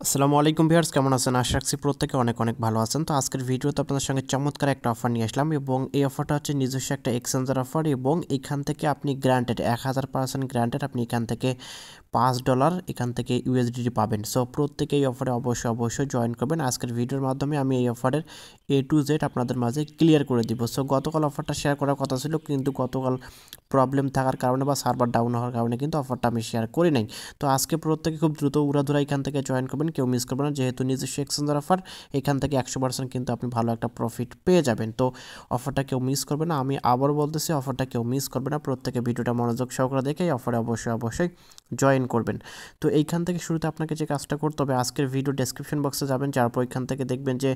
আসসালামু আলাইকুম ভিউয়ার্স, কেমন আছেন? আশা রাখছি প্রত্যেকে অনেক অনেক ভালো আছেন। তো আজকের ভিডিওতে আপনাদের সঙ্গে চমৎকার একটা অফার নিয়ে আসলাম এবং এই অফারটা হচ্ছে নিজস্ব একটা এক্সচেঞ্জের অফার এবং এখান থেকে আপনি গ্রান্টেড 1000% গ্রান্টেড আপনি এখান থেকে $5 এখান থেকে ইউএসডিটি পাবেন। সো প্রত্যেকে এই অফারে অবশ্যই জয়েন করবেন। আজকের ভিডিওর মাধ্যমে আমি এই অফারের A to Z আপনাদের মাঝে ক্লিয়ার করে দিব। সো গতকাল অফারটা শেয়ার করার কথা ছিল, কিন্তু গতকাল প্রবলেম থাকার কারণে বা সার্ভার ডাউন হওয়ার কারণে কিন্তু অফারটা আমি শেয়ার করি নাই। তো আজকে প্রত্যেকে খুব দ্রুত উড়াধুরা এখান থেকে জয়েন করবেন, কেউ মিস করবেন না। যেহেতু নিজস্ব এক্সচেঞ্জের অফার, এখান থেকে 100% কিন্তু আপনি ভালো একটা প্রফিট পেয়ে যাবেন। তো অফারটা কেউ মিস করবে না। আমি আবার বলতেছি, অফারটা কেউ মিস করবে না। প্রত্যেকে ভিডিওটা মনোযোগ সহকারে দেখে এই অফারে অবশ্যই জয়েন করবেন। তো এইখান থেকে শুরুতে আপনাকে যে কাজটা করতে হবে, আজকের ভিডিও ডেসক্রিপশন বক্সে যাবেন, যার পর এখান থেকে দেখবেন যে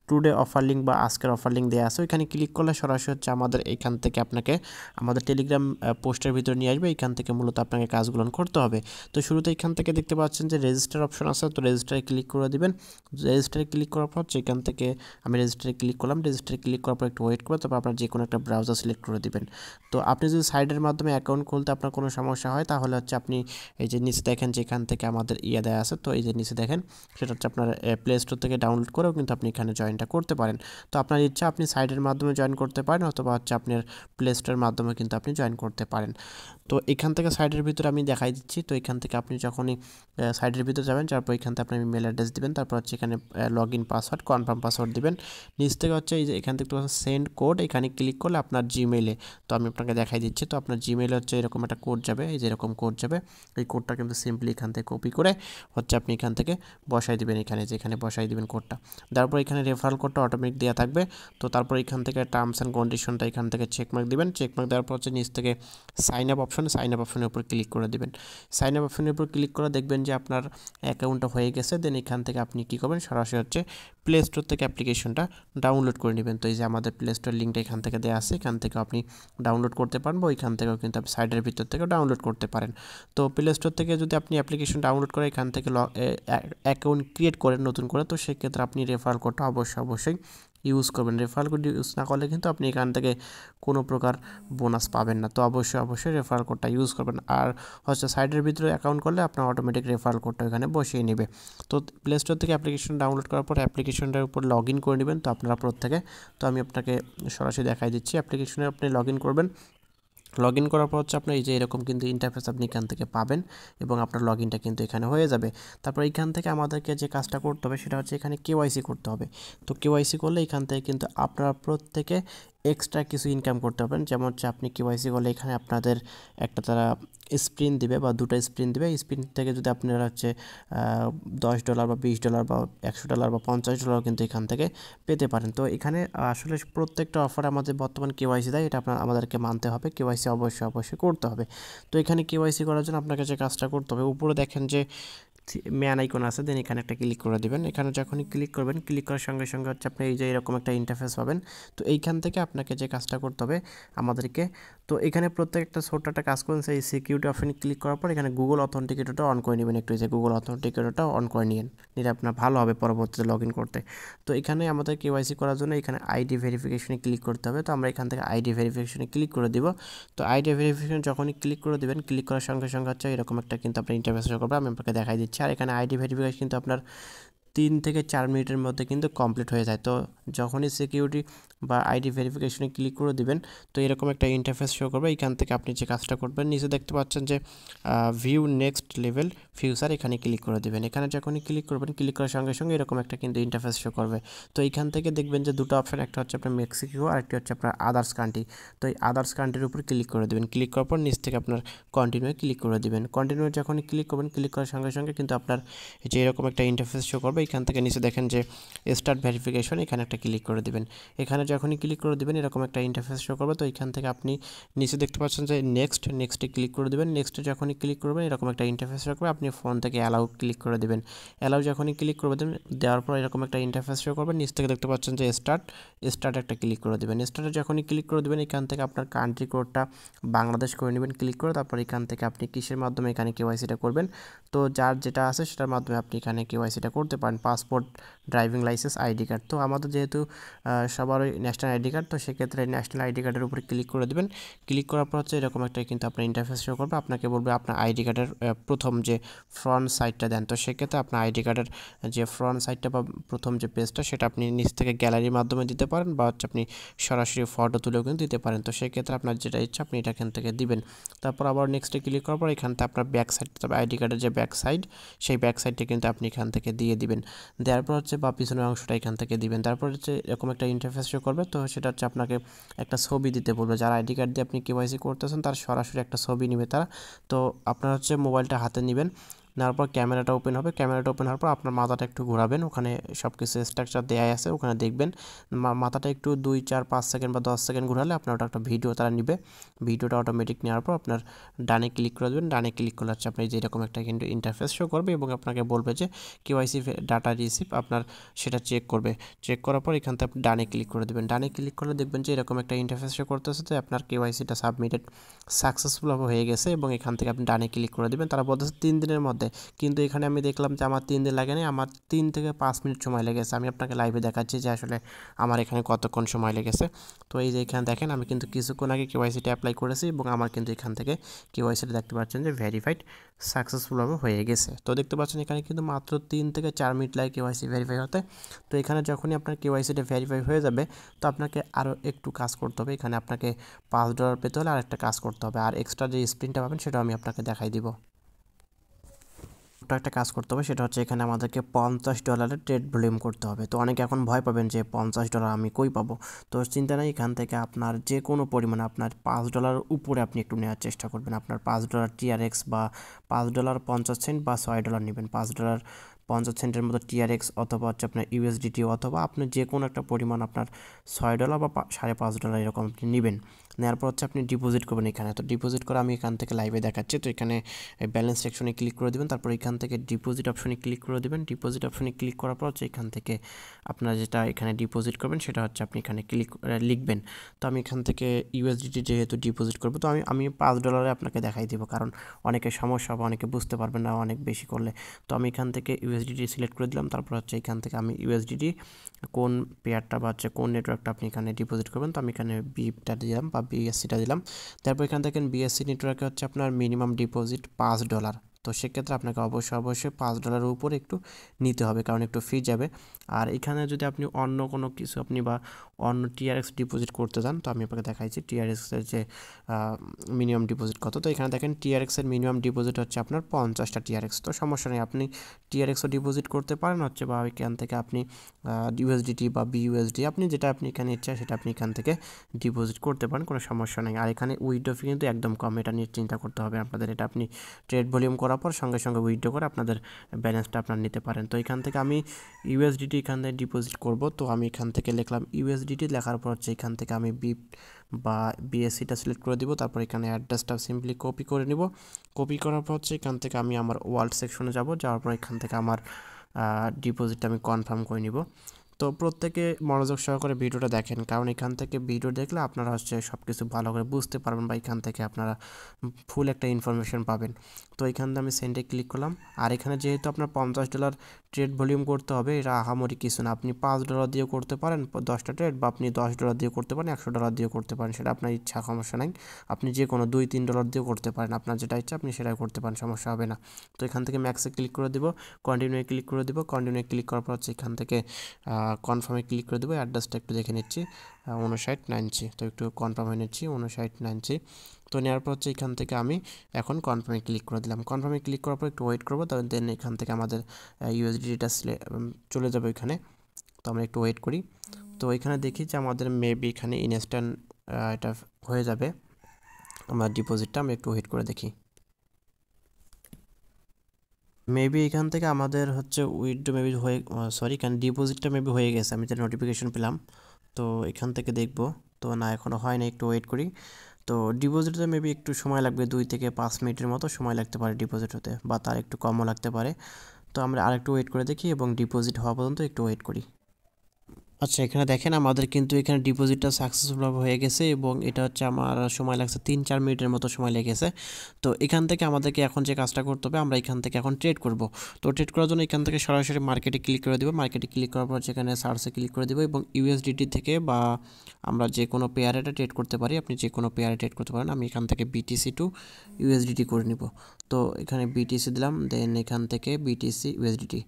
টুডে অফার লিঙ্ক বা আজকের অফার লিঙ্ক দেওয়া আছে। ওইখানে ক্লিক করলে সরাসরি হচ্ছে আমাদের এখান থেকে আপনাকে আমাদের টেলিগ্রাম পোস্টের ভিতরে নিয়ে আসবে। এখান থেকে মূলত আপনাকে কাজগুলো করতে হবে। তো শুরুতে এখান থেকে দেখতে পাচ্ছেন যে রেজিস্টার অপশন আছে, তো রেজিস্টারে ক্লিক করে দিবেন। রেজিস্টারে ক্লিক করার পর এখান থেকে আমি রেজিস্টারে ক্লিক করলাম। রেজিস্টারে ক্লিক করার পর একটু ওয়েট করে তারপর আপনার যে কোনো একটা ব্রাউজার সিলেক্ট করে দিবেন। তো আপনি যদি সাইডের মাধ্যমে অ্যাকাউন্ট খুলতে আপনার কোনো সমস্যা হয়, তাহলে হচ্ছে আপনি এই যে নিচে দেখেন যে এখান থেকে আমাদের দেওয়া আছে, তো এই যে নিচে দেখেন সেটা হচ্ছে আপনার প্লে স্টোর থেকে ডাউনলোড করেও কিন্তু আপনি এখানে জয়েনটা করতে পারেন। তো আপনার ইচ্ছা আপনি সাইডের মাধ্যমে জয়েন করতে পারেন, অথবা হচ্ছে আপনার প্লে স্টোরের মাধ্যমে কিন্তু আপনি জয়েন করতে পারেন। তো এখান থেকে সাইডের ভিতরে আমি দেখাই দিচ্ছি। তো এখান থেকে আপনি যখনই সাইডের ভিতরে যাবেন, তারপর এখান থেকে আপনি মেল অ্যাড্রেস দিবেন, তারপর হচ্ছে এখানে log in password, confirm password দিবেন। নিচ থেকে হচ্ছে এই যে এখান থেকে সেন্ড কোড, এখানে ক্লিক করলে আপনার জিমেইলে, তো আমি আপনাকে দেখাই দিচ্ছি। তো আপনার জিমেইলে হচ্ছে এরকম একটা কোড যাবে, এই যে এরকম কোড যাবে। এই কোডটা কিন্তু সিম্পলি এখান থেকে কপি করে হচ্ছে আপনি এখান থেকে বসাই দিবেন, এখানে যে এখানে বসাই দিবেন কোডটা। তারপর এখানে রেফারেল কোডটা অটোমেটিক দেওয়া থাকবে। তো তারপর এখান থেকে টার্মস অ্যান্ড কন্ডিশনটা এখান থেকে চেকমার্ক দিবেন। চেকমার্ক দেওয়ার পর হচ্ছে নিচ থেকে সাইন আপ অপশনের উপর ক্লিক করে দিবেন। সাইন আপ অপশনের উপর ক্লিক করে দেখবেন যে আপনার অ্যাকাউন্টটা হয়ে গেছে। দেন এখান থেকে আপনি কী করবেন, সরাসরি হচ্ছে প্লে স্টোর থেকে অ্যাপ্লিকেশনটা ডাউনলোড করে নেবেন। তো এই যে আমাদের প্লে স্টোর লিঙ্কটা এখান থেকে দেওয়া আছে, এখান থেকে আপনি ডাউনলোড করতে পারেন, বা ওইখান থেকেও কিন্তু আপনি সাইডের ভিতর থেকেও ডাউনলোড করতে পারেন। তো প্লে স্টোর থেকে যদি আপনি অ্যাপ্লিকেশন ডাউনলোড করে এখান থেকে অ্যাকাউন্ট ক্রিয়েট করেন নতুন করে, তো সেক্ষেত্রে আপনি রেফারেল কোডটা অবশ্যই ইউজ করবেন। রেফারেল কোড ইউজ না করলে কিন্তু আপনি এখান থেকে কোনো প্রকার বোনাস পাবেন না। তো অবশ্যই রেফারেল কোডটা ইউজ করবেন। আর হচ্ছে সাইডের ভিতরে অ্যাকাউন্ট করলে আপনার অটোমেটিক রেফারেল কোডটা এখানে বসিয়ে নেবে। তো প্লে স্টোর থেকে অ্যাপ্লিকেশন ডাউনলোড করার পর অ্যাপ্লিকেশনটার উপর লগ ইন করে নেবেন। তো আপনারা প্রত্যেকে, তো আমি আপনাকে সরাসরি দেখাই দিচ্ছি। অ্যাপ্লিকেশনে আপনি লগ ইন করবেন। লগ ইন করার পর হচ্ছে আপনার এই যে এরকম কিন্তু ইন্টারফেস আপনি এখান থেকে পাবেন, এবং আপনার লগ ইনটা কিন্তু এখানে হয়ে যাবে। তারপর এখান থেকে আমাদেরকে যে কাজটা করতে হবে সেটা হচ্ছে এখানে কেওয়াইসি করতে হবে। তো কেওয়াইসি করলে এখান থেকে কিন্তু আপনারা প্রত্যেকে এক্সট্রা কিছু ইনকাম করতে পারবেন। যেমন হচ্ছে আপনি কেওয়াইসি করলে এখানে আপনাদের একটা তারা স্প্রিন দিবে বা দুটো স্প্রিন দিবে। স্প্রিন থেকে যদি আপনারা হচ্ছে $10 বা $20 বা $100 বা $50 কিন্তু এখান থেকে পেতে পারেন। তো এখানে আসলে প্রত্যেকটা অফার আমাদের বর্তমান কেওয়াইসি দেয়, এটা আমাদেরকে মানতে হবে। কেওয়াইসি অবশ্যই করতে হবে। তো এখানে কেওয়াইসি করার জন্য আপনাকে যে কাজটা করতে হবে, উপরে দেখেন যে ম্যান আইকন আছে, দেন এখানে একটা ক্লিক করে দেবেন। এখানে যখনই ক্লিক করবেন, ক্লিক করার সঙ্গে হচ্ছে আপনি এই যে এরকম একটা ইন্টারফেস পাবেন। তো এইখান থেকে আপনাকে যে কাজটা করতে হবে আমাদেরকে, তো এখানে প্রত্যেকটা ছোট্ট একটা কাজ করুন। সেই সিকিউরিটি অপশনে ক্লিক করার পর এখানে গুগল অথেন্টিকেটরটা অন করে নেবেন। একটু যে গুগল অথেন্টিকেটরটা অন করে নিলে আপনার ভালো হবে পরবর্তীতে লগ ইন করতে। তো এখানে আমাদের কেওয়াইসি করার জন্য এখানে আইডি ভেরিফিকেশনে ক্লিক করতে হবে। তো আমরা এখান থেকে আইডি ভেরিফিকেশনে ক্লিক করে দিব। তো আইডি ভেরিফিকেশন যখনই ক্লিক করে দেবেন, ক্লিক করার সঙ্গে হচ্ছে এরকম একটা কিন্তু আপনার ইন্টারফেস শো করবে। আমি আপনাকে দেখাই দিচ্ছি। আর এখানে আইডি ভেরিফিকেশন কিন্তু আপনার 3 থেকে 4 মিনিটের মধ্যে কিন্তু কমপ্লিট হয়ে যায়। তো যখনই সিকিউরিটি বা আইডি ভেরিফিকেশনে ক্লিক করে দিবেন, তো এরকম একটা ইন্টারফেস শো করবে। এখান থেকে আপনি যে কাজটা করবেন, নিচে দেখতে পাচ্ছেন যে ভিউ নেক্সট লেভেল ফিউচার, এখানে ক্লিক করে দেবেন। এখানে যখনই ক্লিক করবেন, ক্লিক করার সঙ্গে এরকম একটা কিন্তু ইন্টারফেস শো করবে। তো এইখান থেকে দেখবেন যে দুটো অপশন, একটা হচ্ছে আপনার মেক্সিকো আর একটা হচ্ছে আপনার আদার্স কান্ট্রি। তো এই আদার্স কান্ট্রির উপর ক্লিক করে দেবেন। ক্লিক করার পর নিচ থেকে আপনার কন্টিনিউ ক্লিক করে দেবেন। কন্টিনিউ যখনই ক্লিক করবেন, ক্লিক করার সঙ্গে কিন্তু আপনার যে এরকম একটা ইন্টারফেস শো করবে। এখান থেকে নিচে দেখেন যে স্টার্ট ভেরিফিকেশন, এখানে একটা ক্লিক করে দেবেন। এখানে যখনই ক্লিক করে দেবেন এরকম একটা ইন্টারফেস শো করবে। তো এখান থেকে আপনি নিচে দেখতে পাচ্ছেন যে নেক্সটে ক্লিক করে দেবেন। নেক্সটে যখনই ক্লিক করবেন এরকম একটা ইন্টারফেস শো করবে। আপনি ফোন থেকে অ্যালাউ ক্লিক করে দেবেন। অ্যালাউ যখনই ক্লিক করে দেবেন, দেওয়ার পর এরকম একটা ইন্টারফেস শো করবে। নিচ থেকে দেখতে পাচ্ছেন যে স্টার্ট একটা ক্লিক করে দেবেন। স্টার্টে যখনই ক্লিক করে দেবেন, এখান থেকে আপনার কান্ট্রি কোডটা বাংলাদেশ করে নেবেন ক্লিক করে। তারপর এখান থেকে আপনি কিসের মাধ্যমে এখানে কেওয়াইসিটা করবেন, তো যার যেটা আছে সেটার মাধ্যমে আপনি এখানে কেওয়াইসিটা করতে পারেন। পারেন passport, driving licence, ID card. তো আমাদের যেহেতু সবারই ন্যাশনাল আইডি কার্ড, তো সেক্ষেত্রে ন্যাশনাল আইডি কার্ডের উপরে ক্লিক করে দেবেন। ক্লিক করার পর হচ্ছে এরকম একটা কিন্তু আপনার ইন্টারফেস শো করবে, আপনাকে বলবে আপনার আইডি কার্ডের প্রথম যে ফ্রন্ট সাইডটা দেন। তো সেক্ষেত্রে আপনার আইডি কার্ডের যে ফ্রন্ট সাইডটা বা প্রথম যে পেজটা সেটা আপনি নিচ থেকে গ্যালারির মাধ্যমে দিতে পারেন, বা হচ্ছে আপনি সরাসরি ফটো তুলেও কিন্তু দিতে পারেন। তো সেক্ষেত্রে আপনার যেটা ইচ্ছা আপনি এটা এখান থেকে দিবেন। তারপর আবার নেক্সটে ক্লিক করার পর এখান থেকে আপনার ব্যাক সাইড, তবে আইডি কার্ডের যে ব্যাক সাইড সেই ব্যাক সাইডটা কিন্তু আপনি এখান থেকে দিয়ে দিবেন। দেওয়ার পর হচ্ছে বা পিছনের অংশটা এখান থেকে দিবেন। তারপর হচ্ছে এরকম একটা ইন্টারফেস শো করবে। তো সেটা হচ্ছে আপনাকে একটা ছবি দিতে বলবে, যারা আইডি কার্ড দিয়ে আপনি কেওয়াইসি করতেছেন তার সরাসরি একটা ছবি নেবে তারা। তো আপনার হচ্ছে মোবাইলটা হাতে নেবেন, নেওয়ার পর ক্যামেরাটা ওপেন হবে। ক্যামেরাটা ওপেন হওয়ার পর আপনার মাথাটা একটু ঘোরাবেন, ওখানে সব কিছু স্ট্রাকচার দেওয়া আছে, ওখানে দেখবেন মাথাটা একটু 2, 4, 5 সেকেন্ড বা 10 সেকেন্ড ঘোরালে আপনার ওটা একটা ভিডিও তারা নিবে। ভিডিওটা অটোমেটিক নেওয়ার পর আপনার ডানে ক্লিক করে দেবেন। ডানে ক্লিক করলে হচ্ছে আপনি যেরকম একটা কিন্তু ইন্টারফেস শো করবে এবং আপনাকে বলবে যে কেওয়াইসি ডাটা রিসিভ আপনার সেটা চেক করবে। চেক করার পর এখান থেকে আপনি ডানে ক্লিক করে দেবেন। ডানে ক্লিক করলে দেখবেন যে এরকম একটা ইন্টারফেস শো করতেছে, তো আপনার কেওয়াইসিটা সাবমিটেড সাকসেসফুলভাবে হয়ে গেছে এবং এখান থেকে আপনি ডানে ক্লিক করে দেবেন। তারা বলতেছে 3 দিনের মধ্যে, কিন্তু এখানে আমি দেখলাম যে আমার 3 দিন লাগে না, আমার 3 থেকে 5 মিনিট সময় লেগেছে। আমি আপনাকে লাইভে দেখাচ্ছি যে আসলে আমার এখানে কতক্ষণ সময় লেগেছে। তো এই যে এখানে দেখেন আমি কিন্তু কিছুক্ষণ আগে কেওয়াইসিটা অ্যাপ্লাই করেছি এবং আমার কিন্তু এখান থেকে কেওয়াইসিটা দেখতে পাচ্ছেন যে ভেরিফাইড সাকসেসফুলভাবে হয়ে গেছে। তো দেখতে পাচ্ছেন এখানে কিন্তু মাত্র 3 থেকে 4 মিনিট লাগে কেওয়াইসি ভেরিফাই হতে। তো এখানে যখনই আপনার কেওয়াইসিটা ভেরিফাই হয়ে যাবে তো আপনাকে আরও একটু কাজ করতে হবে। এখানে আপনাকে $5 পেতে হলে আরেকটা কাজ করতে হবে, আর এক্সট্রা যে স্প্রিনটা পাবেন সেটাও আমি আপনাকে দেখাই দিব। একটা কাজ করতে হবে, সেটা হচ্ছে এখানে আমাদেরকে $50 ট্রেড ভলিউম করতে হবে। তো অনেকে এখন ভয় পাবেন যে $50 আমি কই পাবো। তো চিন্তা নেই, এখান থেকে আপনার যে কোনো পরিমাণে আপনার $5 উপরে আপনি একটু নেওয়ার চেষ্টা করবেন। আপনার $5 TRX বা $5.50 বা $6 নেবেন। $5.50 মতো TRX অথবা হচ্ছে আপনার USDT, অথবা আপনি যে কোনো একটা পরিমাণ আপনার $6 বা $5.50 এরকম আপনি নেবেন। নেওয়ার পর হচ্ছে আপনি ডিপোজিট করবেন এখানে। তো ডিপোজিট করে আমি এখান থেকে লাইভে দেখাচ্ছি। তো এখানে ব্যালেন্স সেকশনে ক্লিক করে দেবেন, তারপর এখান থেকে ডিপোজিট অপশনে ক্লিক করে দেবেন। ডিপোজিট অপশনে ক্লিক করার পর হচ্ছে এখান থেকে আপনার যেটা এখানে ডিপোজিট করবেন সেটা হচ্ছে আপনি এখানে লিখবেন। তো আমি এখান থেকে USDT যেহেতু ডিপোজিট করবো, তো আমি $5 আপনাকে দেখাই দিব, কারণ অনেকে সমস্যা হবে, অনেকে বুঝতে পারবেন না অনেক বেশি করলে। তো আমি এখান থেকে USDT সিলেক্ট করে দিলাম। তারপর হচ্ছে এখান থেকে আমি USDT কোন পেয়ারটা বা হচ্ছে কোন নেটওয়ার্কটা আপনি এখানে ডিপোজিট করবেন, তো আমি এখানে বিটা দিলাম বা BSCটা দিলাম। তারপর এখান থেকে BSC নেটওয়ার্কে হচ্ছে আপনার মিনিমাম ডিপোজিট $5। তো সেক্ষেত্রে আপনাকে অবশ্যই $5 উপরে একটু নিতে হবে, কারণ একটু ফি যাবে। আর এখানে যদি আপনি অন্য কোনো কিছু আপনি বা অন্য TRX ডিপোজিট করতে চান, তো আমি আপনাকে দেখাইছি TRXের যে মিনিমাম ডিপোজিট কত। তো এখানে দেখেন TRXের মিনিমাম ডিপোজিট হচ্ছে আপনার 50টা TRX। তো সমস্যা নেই, আপনি TRXও ডিপোজিট করতে পারেন হচ্ছে, বা এখান থেকে আপনি USDT বা BUSD আপনি যেটা আপনি এখানে ইচ্ছা সেটা আপনি এখান থেকে ডিপোজিট করতে পারেন, কোনো সমস্যা নেই। আর এখানে উইথড্র ফি কিন্তু একদম কম, এটা নিয়ে চিন্তা করতে হবে আপনাদের। এটা আপনি ট্রেড ভলিউম করার পর সঙ্গে সঙ্গে উইথড্র করে আপনাদের ব্যালেন্সটা আপনার নিতে পারেন। তো এখান থেকে আমি USDT এখান থেকে ডিপোজিট করব। তো আমি এখান থেকে লিখলাম USDT, লেখার পর হচ্ছে এখান থেকে আমি BIP বা BSCটা সিলেক্ট করে দিব। তারপর এখানে অ্যাড্রেসটা সিম্পলি কপি করে নিব। কপি করার পর হচ্ছে এখান থেকে আমি আমার ওয়ালেট সেকশনে যাব। যাওয়ার পর এখান থেকে আমার ডিপোজিটটা আমি কনফার্ম করে নিব। তো প্রত্যেকে মনোযোগ সহকারে ভিডিওটা দেখেন, কারণ এখান থেকে ভিডিও দেখলে আপনারা হচ্ছে সব কিছু ভালো করে বুঝতে পারবেন, বা এখান থেকে আপনারা ফুল একটা ইনফরমেশন পাবেন। তো এখান থেকে আমি সেন্ডে ক্লিক করলাম। আর এখানে যেহেতু আপনার $50 ট্রেড ভলিউম করতে হবে, এটা আহামরি কিছু না। আপনি $5 দিয়েও করতে পারেন 10টা ট্রেড, বা আপনি $10 দিয়েও করতে পারেন, $100 দিয়েও করতে পারেন, সেটা আপনার ইচ্ছা, সমস্যা নাই। আপনি যে কোনো $2-3 দিয়েও করতে পারেন, আপনার যেটা ইচ্ছা আপনি সেটাই করতে পারেন, সমস্যা হবে না। তো এখান থেকে ম্যাক্সে ক্লিক করে দিব, কন্টিনিউ ক্লিক করে দিব। কন্টিনিউ ক্লিক করার পর হচ্ছে এখান থেকে কনফার্মে ক্লিক করে দেবো। অ্যাড্রেসটা একটু দেখে নিচ্ছি, 5990। তো একটু কনফার্ম হয়ে নিচ্ছি, 5990। তো নেওয়ার পর হচ্ছে এখান থেকে আমি এখন কনফার্মে ক্লিক করে দিলাম। কনফার্মে ক্লিক করার পর একটু ওয়েট করবো, তবে দেন এখান থেকে আমাদের USDTটা চলে যাবে এখানে। তো আমরা একটু ওয়েট করি। তো এখানে দেখি যে আমাদের মেবি এখানে ইনস্ট্যান্ট এটা হয়ে যাবে আমার ডিপোজিটটা। আমরা একটু ওয়েট করে দেখি, মেবি এখান থেকে আমাদের হচ্ছে উইথড্র মেবি হয়ে, সরি এখানে ডিপোজিটটা মেবি হয়ে গেছে, আমি যে নোটিফিকেশন পেলাম। তো এখান থেকে দেখব, তো না এখনও হয় না, একটু ওয়েট করি। তো ডিপোজিটে মেবি একটু সময় লাগবে, 2 থেকে 5 মিনিটের মতো সময় লাগতে পারে ডিপোজিট হতে, বা তার একটু কমও লাগতে পারে। তো আমরা আরেকটু ওয়েট করে দেখি এবং ডিপোজিট হওয়া পর্যন্ত একটু ওয়েট করি। আচ্ছা, এখানে দেখেন আমাদের কিন্তু এখানে ডিপোজিটটা সাকসেসফুল হয়ে গেছে এবং এটা হচ্ছে আমার সময় লাগছে 3-4 মিনিটের মতো সময় লেগেছে। তো এখান থেকে আমাদেরকে এখন যে কাজটা করতে হবে, আমরা এখান থেকে এখন ট্রেড করব। তো ট্রেড করার জন্য এখান থেকে সরাসরি মার্কেটে ক্লিক করে দেবো। মার্কেটে ক্লিক করার পর যেখানে সার্চে ক্লিক করে দেবো এবং ইউএসডিটি থেকে বা আমরা যে কোনো পেয়ারে এটা ট্রেড করতে পারি। আপনি যে কোনো পেয়ারে ট্রেড করতে পারেন। আমি এখান থেকে বিটিসি টু ইউএসডিটি করে নিব। তো এখানে বিটিসি দিলাম, দেন এখান থেকে বিটিসি ইউএসডিটি।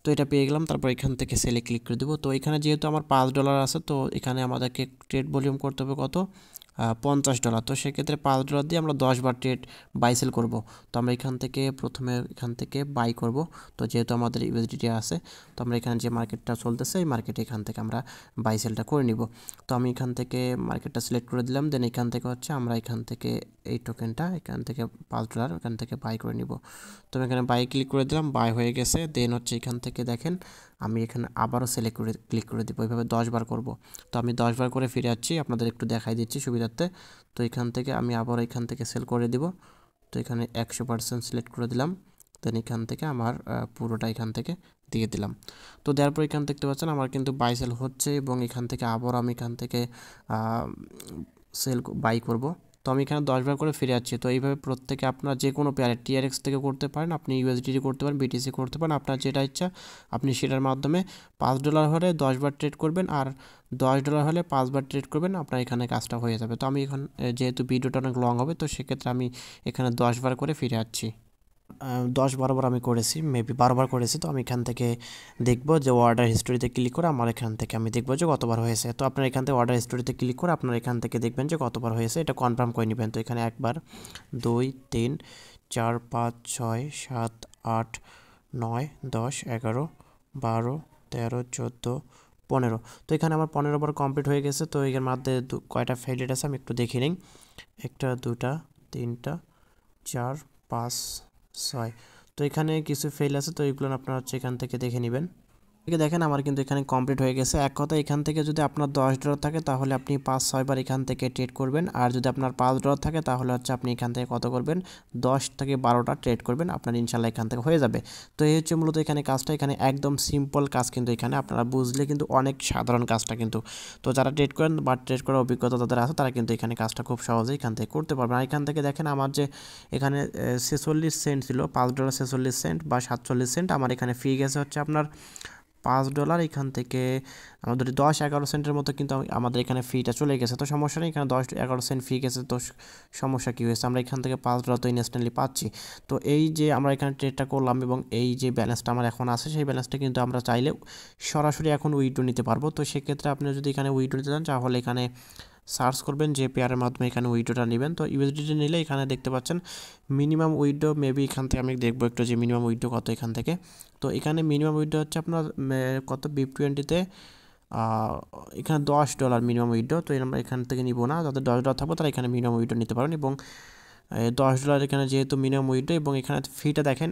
তো এটা পেয়ে গেলাম। তারপর এখান থেকে সেলে ক্লিক করে দেবো। তো এখানে যেহেতু আমার $5 আছে, তো এখানে আমাদেরকে ট্রেড ভলিউম করতে হবে কত, $50। তো সেক্ষেত্রে $5 দিয়ে আমরা 10 বার ট্রেড বাই সেল করব। তো আমরা এখান থেকে প্রথমে এখান থেকে বাই করব। তো যেহেতু আমাদের ইউএসডিটি আছে, তো আমরা এখানে যে মার্কেটটা চলতেছে এই মার্কেটে এখান থেকে আমরা বাই সেলটা করে নিব। তো আমি এখান থেকে মার্কেটটা সিলেক্ট করে দিলাম, দেন এখান থেকে হচ্ছে আমরা এখান থেকে এই টোকেনটা এখান থেকে $5 এখান থেকে বাই করে নিব। তো আমি এখানে বাই ক্লিক করে দিলাম, বাই হয়ে গেছে। দেন হচ্ছে এখান থেকে দেখেন আমি এখানে আবারও সিলেক্ট করে ক্লিক করে দিব, এইভাবে 10 বার করব। তো আমি 10 বার করে ফিরে যাচ্ছি, আপনাদের একটু দেখাই দিচ্ছি সুবিধার্থে। তো এখান থেকে আমি আবার এখান থেকে সেল করে দিব। তো এখানে 100% সিলেক্ট করে দিলাম, দেন এখান থেকে আমার পুরোটা এখান থেকে দিয়ে দিলাম। তো দেওয়ার পর এখান দেখতে পাচ্ছেন আমার কিন্তু বাই সেল হচ্ছে এবং এখান থেকে আবার আমি এখান থেকে সেল বাই করব। তো আমি এখানে 10 বার করে ফিরে যাচ্ছি। তো এইভাবে প্রত্যেকে আপনার যে কোনো পেয়ারে টিআরএক্স থেকে করতে পারেন, আপনি ইউএসডিটি করতে পারেন, বিটিসি করতে পারেন, আপনার যেটা ইচ্ছা আপনি সেটার মাধ্যমে $5 হলে 10 বার ট্রেড করবেন আর $10 হলে 5 বার ট্রেড করবেন, আপনার এখানে কাজটা হয়ে যাবে। তো আমি এখন যেহেতু ভিডিওটা অনেক লং হবে, তো সেক্ষেত্রে আমি এখানে 10 বার করে ফিরে যাচ্ছি। 10-12 বার আমি করেছি, মেবি 12 বার করেছি। তো আমি এখান থেকে দেখব যে অর্ডার হিস্টোরিতে ক্লিক করে আমার এখান থেকে আমি দেখব যে কতবার হয়েছে। তো আপনার এখান থেকে অর্ডার হিস্টোরিতে ক্লিক করে আপনার এখান থেকে দেখবেন যে কতবার হয়েছে, এটা কনফার্ম করে নেবেন। তো এখানে 1 বার, 2, 3, 4, 5, 6, 7, 8, 9, 10, 11, 12, 13, 14, 15। তো এখানে আমার 15 বার কমপ্লিট হয়ে গেছে। তো এর মধ্যে কয়টা ফেইলিয়ার আছে আমি একটু দেখে নিই। 1টা, 2টা, 3টা, 4, 5, 6। তো এখানে কিছু ফেল আছে, তো এগুলো আপনারা হচ্ছে এখান থেকে দেখে নেবেন। দেখেন আমার কিন্তু এখানে কমপ্লিট হয়ে গেছে। এক কথা এখান থেকে যদি আপনার $10 থাকে তাহলে আপনি 5-6 বার এখান থেকে ট্রেড করবেন, আর যদি আপনার $5 থাকে তাহলে হচ্ছে আপনি এখান থেকে কত করবেন, 10 থেকে 12টা ট্রেড করবেন, আপনার ইনশাল্লাহ এখান থেকে হয়ে যাবে। তো এই হচ্ছে মূলত এখানে কাজটা, এখানে একদম সিম্পল কাজ, কিন্তু এখানে আপনারা বুঝলে কিন্তু অনেক সাধারণ কাজটা কিন্তু। তো যারা ট্রেড করেন বা ট্রেড করার অভিজ্ঞতা তাদের আছে, তারা কিন্তু এখানে কাজটা খুব সহজেই এখান থেকে করতে পারবেন। আর এখান থেকে দেখেন আমার যে এখানে 46 সেন্ট ছিল, $5 46 সেন্ট বা 47 সেন্ট, আমার এখানে ফি গেছে হচ্ছে আপনার $5। এখান থেকে আমাদের 10-11 সেন্টের মতো কিন্তু আমাদের এখানে ফিটা চলে গেছে। তো সমস্যা নেই, এখানে 10-11 সেন্ট ফি গেছে। তো সমস্যা কী হয়েছে, আমরা এখান থেকে $5 তো ইনস্ট্যান্টলি পাচ্ছি। তো এই যে আমরা এখানে ট্রেডটা করলাম এবং এই যে ব্যালেন্সটা আমার এখন আছে, সেই ব্যালেন্সটা কিন্তু আমরা চাইলে সরাসরি এখন উইথড্র নিতে পারবো। তো সেক্ষেত্রে আপনি যদি এখানে উইথড্র নিতে চান তাহলে এখানে সার্চ করবেন যে পেয়ারের মাধ্যমে এখানে উইথড্রটা নেবেন। তো ইউএসডিটি নিলে এখানে দেখতে পাচ্ছেন মিনিমাম উইথড্র, মেবি এখান থেকে আমি দেখবো একটু যে মিনিমাম উইথড্র কত এখান থেকে। তো এখানে মিনিমাম উইথড্র হচ্ছে আপনার কত, BIP20-তে এখানে $10 মিনিমাম উইথড্র। তো আমরা এখান থেকে নিব না, যাদের $10 থাকবে তারা এখানে মিনিমাম উইথড্র নিতে পারেন। এবং $10 এখানে যেহেতু মিনিমাম উইথড্র, এবং এখানে ফিটা দেখেন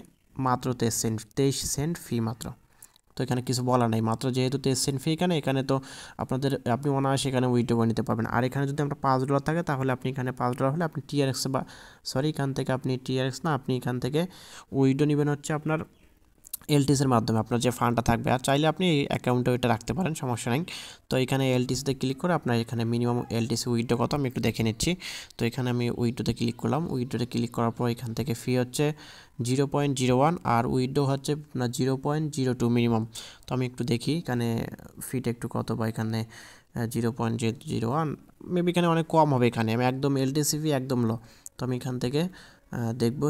মাত্র 23 সেন্ট ফি মাত্র। তো এখানে কিছু বলা নাই, মাত্র যেহেতু 23 সেন্ট ফি এখানে তো আপনি অনায়াসে এখানে উইথড্র করে নিতে পারবেন। আর এখানে যদি আমরা $5 থাকে তাহলে আপনি এখানে $5 হলে আপনি টিআরএক্স বা সরি এখান থেকে আপনি টিআরএক্স না, আপনি এখান থেকে উইথড্র নেবেন হচ্ছে আপনার এলটিসির মাধ্যমে, আপনার যে ফান্ডটা থাকবে। আর চাইলে আপনি অ্যাকাউন্টে ওইটা রাখতে পারেন, সমস্যা নেই। তো এখানে এলটিসিতে ক্লিক করে আপনার এখানে মিনিমাম এলটিসি উইথড্র কত আমি একটু দেখে নিচ্ছি। তো এখানে আমি উইথড্রোতে ক্লিক করলাম। উইথড্রোতে ক্লিক করার পর এখান থেকে ফি হচ্ছে 0.01 আর উইথড্রো হচ্ছে আপনার 0.02 মিনিমাম। তো আমি একটু দেখি এখানে ফিটা একটু কত, বা এখানে 0.01, মেবি এখানে অনেক কম হবে। এখানে আমি একদম এলটিসি ফি একদম লো। তো আমি এখান থেকে দেখব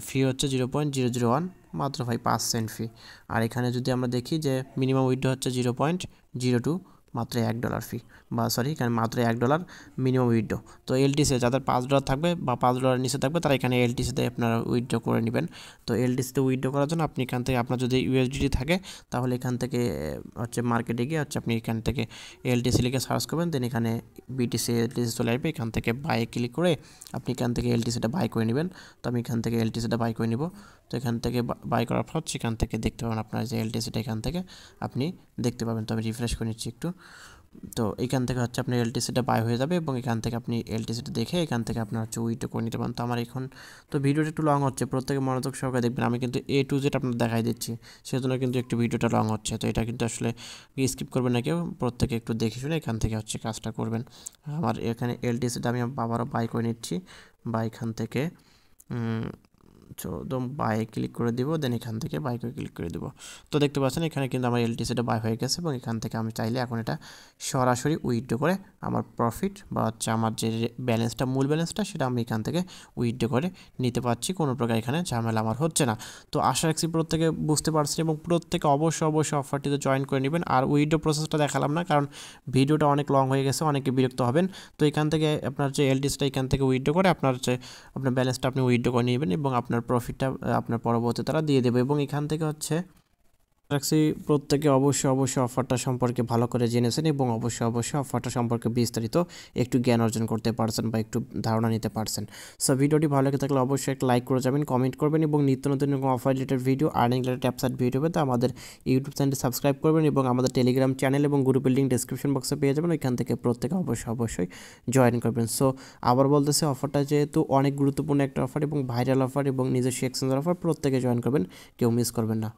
ফি হচ্ছে 0.001, মাত্র 5 সেন্ট ফি। আর এখানে যদি আমরা দেখি যে মিনিমাম উইথড্র হচ্ছে 0.02, মাত্র $1 ফি, বা সরি এখানে মাত্র $1 মিনিমাম উইথড্র। তো এলটিসি যাদের $5 থাকবে বা $5 নিচে থাকবে তারা এখানে এলটিসিতে আপনারা উইথড্র করে নেবেন। তো এলটিসিতে উইথড্র করার জন্য আপনি এখান থেকে আপনার যদি ইউএসডিটি থাকে তাহলে এখান থেকে হচ্ছে মার্কেটে গিয়ে হচ্ছে আপনি এখান থেকে এলটিসি লিখে সার্চ করবেন, দেন এখানে বিটিসি এলটিসি চলে আসবে। এখান থেকে বাই ক্লিক করে আপনি এখান থেকে এলটিসিটা বাই করে নেবেন। তো আমি এখান থেকে এলটিসিটা বাই করে নিব। তো এখান থেকে বাই করার পর সেখান থেকে দেখতে পাবেন আপনার যে এলটিসিটা এখান থেকে আপনি দেখতে পাবেন। তো আমি রিফ্রেশ করে নিচ্ছি একটু। তো এখান থেকে হচ্ছে আপনার এলটিসিটা বাই হয়ে যাবে এবং এখান থেকে আপনি এলটিসিটা দেখে এখান থেকে আপনার হচ্ছে উইথড্র করে নিতে পারেন। তো আমার এখন তো ভিডিওটা একটু লং হচ্ছে, প্রত্যেকে মনোযোগ সহকারে দেখবেন। আমি কিন্তু A to Z আপনার দেখাই দিচ্ছি, সেজন্য কিন্তু একটু ভিডিওটা লং হচ্ছে। তো এটা কিন্তু আসলে স্কিপ করবেন না কেউ, প্রত্যেকে একটু দেখে শুনে এখান থেকে হচ্ছে কাজটা করবেন। আমার এখানে এলটিসিটা আমি আবারও বাই করে নিচ্ছি, বা এখান থেকে একদম বাই ক্লিক করে দিব, দেন এখান থেকে বাই করে ক্লিক করে দিব। তো দেখতে পাচ্ছেন এখানে কিন্তু আমার এলটিসিটা বাই হয়ে গেছে এবং এখান থেকে আমি চাইলে এখন এটা সরাসরি উইথড্র করে আমার প্রফিট বা হচ্ছে আমার যে ব্যালেন্সটা, মূল ব্যালেন্সটা, সেটা আমি এখান থেকে উইথড্র করে নিতে পারছি। কোনো প্রকার এখানে ঝামেলা আমার হচ্ছে না। তো আশা রাখছি প্রত্যেকে বুঝতে পারছেন এবং প্রত্যেকে অবশ্যই অফারটিতে জয়েন করে নেবেন। আর উইথড্র প্রসেসটা দেখালাম না, কারণ ভিডিওটা অনেক লং হয়ে গেছে, অনেকে বিরক্ত হবেন। তো এখান থেকে আপনার যে এলটিসিটা এখান থেকে উইথড্র করে আপনার ব্যালেন্সটা আপনি উইথড্র করে নেবেন এবং আপনার প্রফিটটা আপনার পরবর্তী তারা দিয়ে দেবে। এবং এখান থেকে হচ্ছে রাখছি প্রত্যেকে অবশ্যই অফারটা সম্পর্কে ভালো করে জেনেছেন এবং অবশ্যই অফারটা সম্পর্কে বিস্তারিত একটু জ্ঞান অর্জন করতে পারছেন বা একটু ধারণা নিতে পারছেন। সো ভিডিওটি ভালো লেগে থাকলে অবশ্যই একটা লাইক করে যাবেন, কমেন্ট করবেন এবং নিত্য নতুন offer related video, earning related অ্যাপসাইট video পেতে আমাদের ইউটিউব চ্যানেলটি সাবস্ক্রাইব করবেন এবং আমাদের টেলিগ্রাম চ্যানেল এবং গ্রুপের লিঙ্ক ডেসক্রিপশন বক্সে পেয়ে যাবেন। ওইখান থেকে প্রত্যেকে অবশ্যই জয়েন করবেন। সো আবার বলতেছে, অফারটা যেহেতু অনেক গুরুত্বপূর্ণ একটা অফার এবং ভাইরাল অফার এবং নিজস্ব এক্সচেঞ্জের অফার, প্রত্যেকে জয়েন করবেন, কেউ মিস করবেন না।